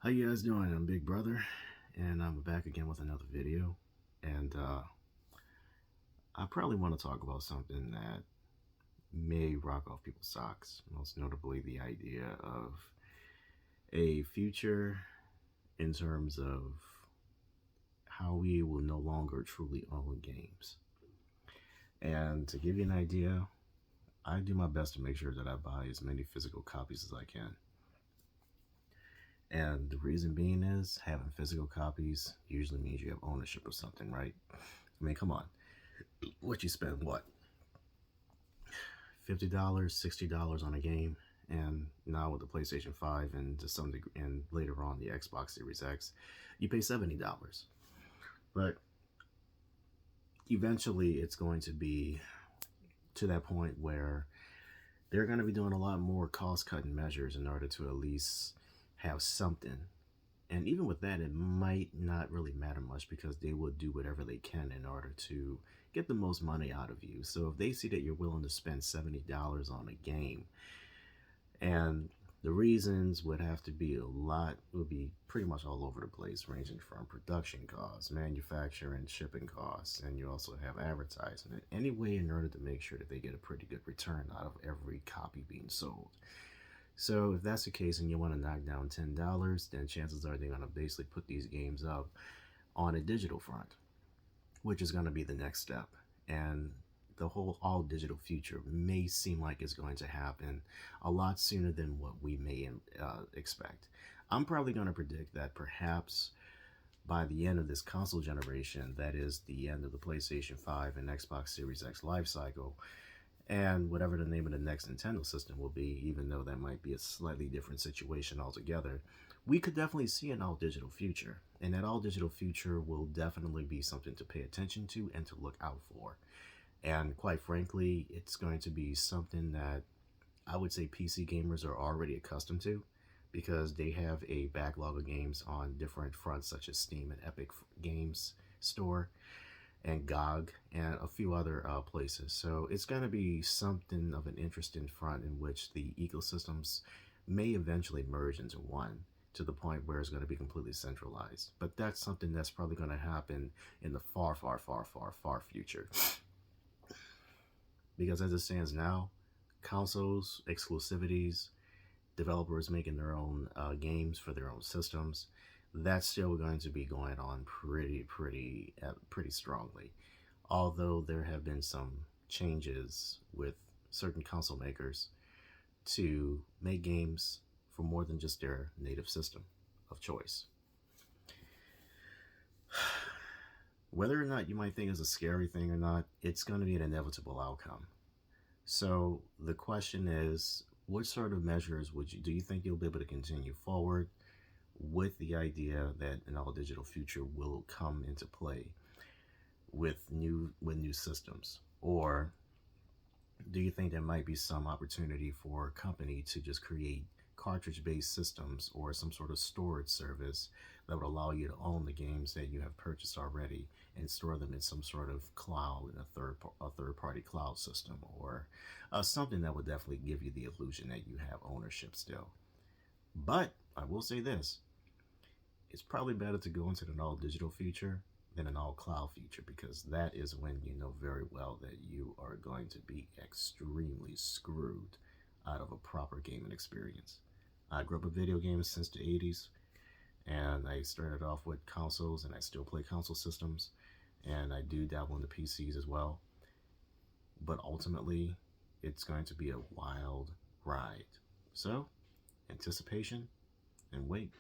How you guys doing? I'm Big Brother, and I'm back again with another video. And I probably want to talk about something that may rock off people's socks, most notably the idea of a future in terms of how we will no longer truly own games. And to give you an idea, I do my best to make sure that I buy as many physical copies as I can. And the reason being is having physical copies usually means you have ownership of something, right? I mean, come on. What you spend, what? $50, $60 on a game, and now with the PlayStation 5 and to some degree, and later on the Xbox Series X, you pay $70. But eventually it's going to be to that point where they're going to be doing a lot more cost-cutting measures in order to at least have something. And even with that, it might not really matter much because they will do whatever they can in order to get the most money out of you. So if they see that you're willing to spend $70 on a game, and the reasons would have to be would be pretty much all over the place, ranging from production costs, manufacturing, shipping costs, and you also have advertising. Any way in order to make sure that they get a pretty good return out of every copy being sold. So if that's the case and you want to knock down $10, then chances are they're going to basically put these games up on a digital front, which is going to be the next step. And the whole all digital future may seem like it's going to happen a lot sooner than what we may expect. I'm probably going to predict that perhaps by the end of this console generation, that is the end of the PlayStation 5 and Xbox Series X life cycle, and whatever the name of the next Nintendo system will be, even though that might be a slightly different situation altogether, we could definitely see an all-digital future. And that all-digital future will definitely be something to pay attention to and to look out for. And quite frankly, it's going to be something that I would say PC gamers are already accustomed to, because they have a backlog of games on different fronts such as Steam and Epic Games Store and GOG, and a few other places. So it's going to be something of an interesting front in which the ecosystems may eventually merge into one, to the point where it's going to be completely centralized. But that's something that's probably going to happen in the far, far, far, far, far future. Because as it stands now, consoles, exclusivities, developers making their own games for their own systems, that's still going to be going on pretty strongly. Although there have been some changes with certain console makers to make games for more than just their native system of choice. Whether or not you might think it's a scary thing or not, it's going to be an inevitable outcome. So the question is, what sort of measures do you think you'll be able to continue forward with the idea that an all-digital future will come into play with new systems? Or do you think there might be some opportunity for a company to just create cartridge-based systems or some sort of storage service that would allow you to own the games that you have purchased already and store them in some sort of cloud, in a third-party cloud system, or something that would definitely give you the illusion that you have ownership still? But I will say this: it's probably better to go into an all-digital future than an all-cloud future, because that is when you know very well that you are going to be extremely screwed out of a proper gaming experience. I grew up with video games since the 80s, and I started off with consoles, and I still play console systems, and I do dabble in the PCs as well. But ultimately, it's going to be a wild ride. So, anticipation and wait.